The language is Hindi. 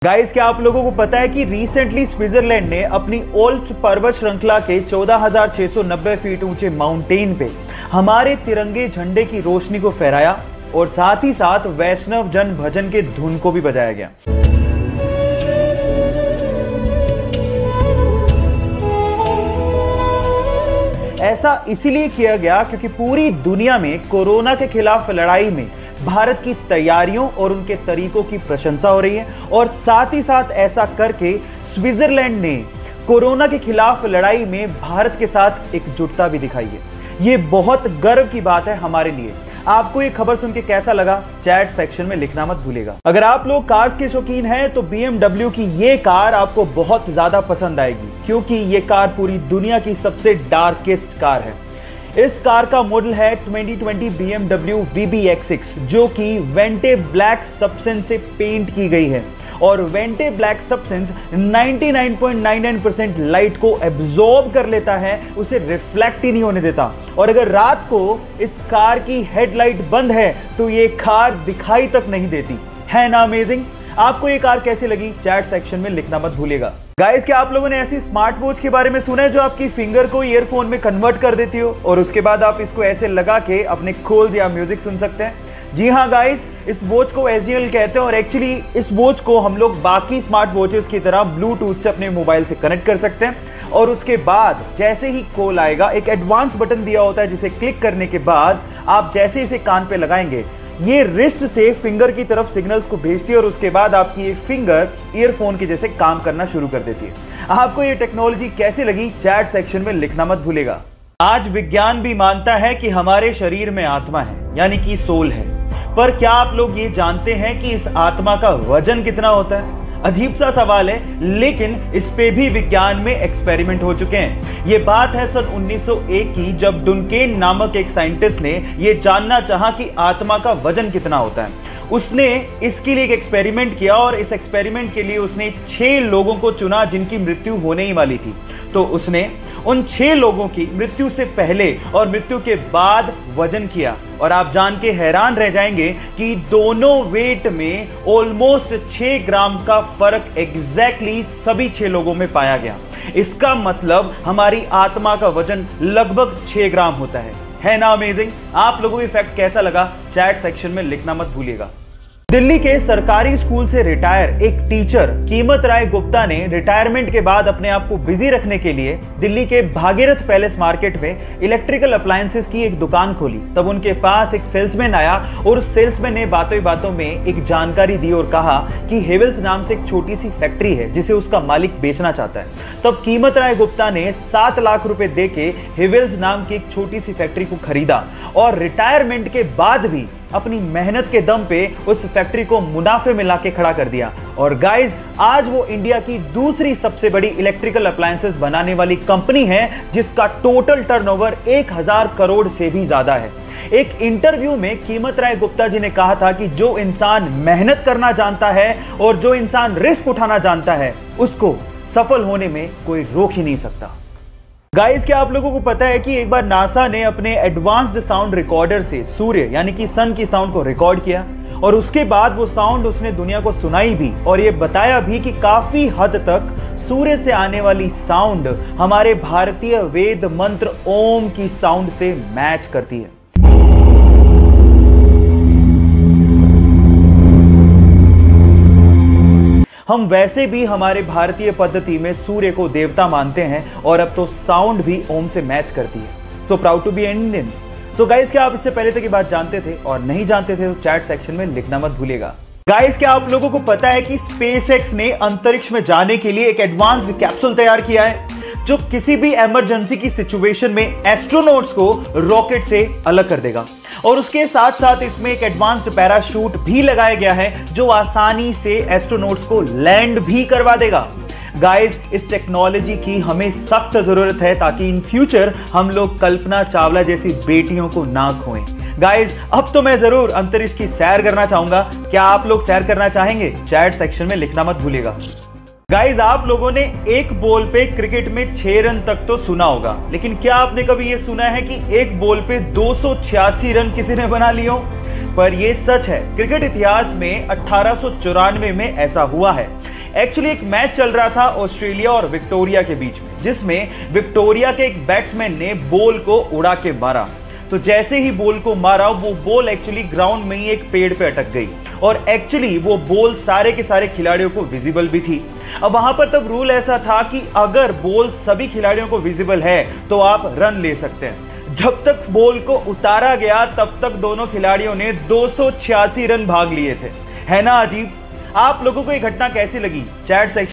गाइस, क्या आप लोगों को पता है कि रिसेंटली स्विट्जरलैंड ने अपनी ओल्प्स पर्वत श्रृंखला के 14,690 फीट ऊंचे माउंटेन पे हमारे तिरंगे झंडे की रोशनी को फहराया और साथ ही साथ वैष्णव जन भजन के धुन को भी बजाया गया। ऐसा इसीलिए किया गया क्योंकि पूरी दुनिया में कोरोना के खिलाफ लड़ाई में भारत की तैयारियों और उनके तरीकों की प्रशंसा हो रही है और साथ ही साथ ऐसा करके स्विट्जरलैंड ने कोरोना के खिलाफ लड़ाई में भारत के साथ एकजुटता भी दिखाई है। ये बहुत गर्व की बात है हमारे लिए। आपको ये खबर सुन के कैसा लगा, चैट सेक्शन में लिखना मत भूलिएगा। अगर आप लोग कार्स के शौकीन हैं तो BMW की ये कार आपको बहुत ज्यादा पसंद आएगी क्योंकि ये कार पूरी दुनिया की सबसे डार्केस्ट कार है। इस कार का मॉडल है 2020 BMW VBX6 जो कि वेंटे ब्लैक सब्सटेंस से पेंट की गई है और वेंटे ब्लैक सब्सटेंस 99.99% लाइट को एब्जॉर्ब कर लेता है, उसे रिफ्लेक्ट ही नहीं होने देता। और अगर रात को इस कार की हेडलाइट बंद है तो ये कार दिखाई तक नहीं देती। है ना अमेजिंग? आपको ये कार कैसी लगी, चैट सेक्शन में लिखना मत भूलिएगा। गाइस, क्या आप लोगों ने ऐसी स्मार्ट वॉच के बारे में सुना है जो आपकी फिंगर को ईयरफोन में कन्वर्ट कर देती हो और उसके बाद आप इसको ऐसे लगा के अपने खोल्स या म्यूजिक सुन सकते हैं? जी हाँ गाइस, इस वॉच को SGL कहते हैं और एक्चुअली इस वॉच को हम लोग बाकी स्मार्ट वॉचेस की तरह ब्लूटूथ से अपने मोबाइल से कनेक्ट कर सकते हैं और उसके बाद जैसे ही कॉल आएगा एक एडवांस बटन दिया होता है जिसे क्लिक करने के बाद आप जैसे इसे कान पे लगाएंगे ये रिस्ट से फिंगर की तरफ सिग्नल्स को भेजती है और उसके बाद आपकी ये फिंगर ईयरफोन के जैसे काम करना शुरू कर देती है। आपको ये टेक्नोलॉजी कैसी लगी, चैट सेक्शन में लिखना मत भूलिएगा। आज विज्ञान भी मानता है कि हमारे शरीर में आत्मा है, यानी कि सोल है, पर क्या आप लोग ये जानते हैं कि इस आत्मा का वजन कितना होता है? अजीब सा सवाल है, लेकिन इस पे भी विज्ञान में एक्सपेरिमेंट हो चुके हैं। ये बात है सन 1901 की, जब डुनकेन नामक एक साइंटिस्ट ने यह जानना चाहा कि आत्मा का वजन कितना होता है। उसने इसके लिए एक एक्सपेरिमेंट किया और इस एक्सपेरिमेंट के लिए उसने 6 लोगों को चुना जिनकी मृत्यु होने ही वाली थी। तो उसने उन 6 लोगों की मृत्यु से पहले और मृत्यु के बाद वजन किया और आप जान के हैरान रह जाएंगे कि दोनों वेट में ऑलमोस्ट 6 ग्राम का फर्क एग्जैक्टली सभी 6 लोगों में पाया गया। इसका मतलब हमारी आत्मा का वजन लगभग 6 ग्राम होता है ना अमेजिंग? आप लोगों को फैक्ट कैसा लगा, चैट सेक्शन में लिखना मत भूलिएगा। दिल्ली के सरकारी स्कूल से रिटायर एक टीचर कीमत राय गुप्ता ने रिटायरमेंट के बाद अपने आप को बिजी रखने के लिए दिल्ली के भागीरथ पैलेस मार्केट में इलेक्ट्रिकल अप्लायंसेस की एक दुकान खोली। तब उनके पास एक सेल्समैन आया और उस सेल्समैन ने बातों बातों में एक जानकारी दी और कहा कि हेवल्स नाम से एक छोटी सी फैक्ट्री है जिसे उसका मालिक बेचना चाहता है। तब कीमत राय गुप्ता ने 7 लाख रुपए देके हेवल्स नाम की एक छोटी सी फैक्ट्री को खरीदा और रिटायरमेंट के बाद भी अपनी मेहनत के दम पे उस फैक्ट्री को मुनाफे में लाके खड़ा कर दिया। और गाइस, आज वो इंडिया की दूसरी सबसे बड़ी इलेक्ट्रिकल अप्लायंसेस बनाने वाली कंपनी है जिसका टोटल टर्नओवर 1000 करोड़ से भी ज्यादा है। एक इंटरव्यू में कीमत राय गुप्ता जी ने कहा था कि जो इंसान मेहनत करना जानता है और जो इंसान रिस्क उठाना जानता है उसको सफल होने में कोई रोक ही नहीं सकता। गाइस, क्या आप लोगों को पता है कि एक बार नासा ने अपने एडवांस्ड साउंड रिकॉर्डर से सूर्य यानी कि सन की साउंड को रिकॉर्ड किया और उसके बाद वो साउंड उसने दुनिया को सुनाई भी और ये बताया भी कि काफी हद तक सूर्य से आने वाली साउंड हमारे भारतीय वेद मंत्र ओम की साउंड से मैच करती है। हम वैसे भी हमारे भारतीय पद्धति में सूर्य को देवता मानते हैं और अब तो साउंड भी ओम से मैच करती है। So proud to be Indian. So guys, क्या आप इससे पहले तक ये बात जानते थे और नहीं जानते थे तो चैट सेक्शन में लिखना मत भूलिएगा। गाइस, क्या आप लोगों को पता है कि SpaceX ने अंतरिक्ष में जाने के लिए एक एडवांस्ड कैप्सूल तैयार किया है जो किसी भी इमरजेंसी की सिचुएशन में एस्ट्रोनॉट्स को रॉकेट से अलग कर देगा और उसके साथ साथ इसमें एक एडवांस्ड पैराशूट भी लगाया गया है जो आसानी से एस्ट्रोनॉट्स को लैंड भी करवा देगा। गाइस, इस टेक्नोलॉजी की हमें सख्त जरूरत है ताकि इन फ्यूचर हम लोग कल्पना चावला जैसी बेटियों को ना खोएं। गाइस, अब तो मैं जरूर अंतरिक्ष की सैर करना चाहूंगा। क्या आप लोग सैर करना चाहेंगे? चैट सेक्शन में लिखना मत भूलिएगा। गाइज, आप लोगों ने एक बॉल पे क्रिकेट में 6 रन तक तो सुना होगा, लेकिन क्या आपने कभी यह सुना है कि एक बॉल पे 286 रन किसी ने बना लिए हो? पर यह सच है, क्रिकेट इतिहास में 1894 में ऐसा हुआ है। एक्चुअली एक मैच चल रहा था ऑस्ट्रेलिया और विक्टोरिया के बीच में, जिसमें विक्टोरिया के एक बैट्समैन ने बॉल को उड़ा के मारा। तो जैसे ही बॉल को मारा, वो बॉल एक्चुअली ग्राउंड में ही एक पेड़ पे अटक गई और एक्चुअली वो बॉल सारे के सारे खिलाड़ियों को विजिबल भी थी। अब वहां पर तब रूल ऐसा था कि अगर बॉल सभी खिलाड़ियों को विजिबल है तो आप रन ले सकते हैं। जब तक बॉल को उतारा गया तब तक दोनों खिलाड़ियों ने 286 रन भाग लिए थे। है ना अजीब? आप लोगों को ये घटना कैसी लगी? Chat section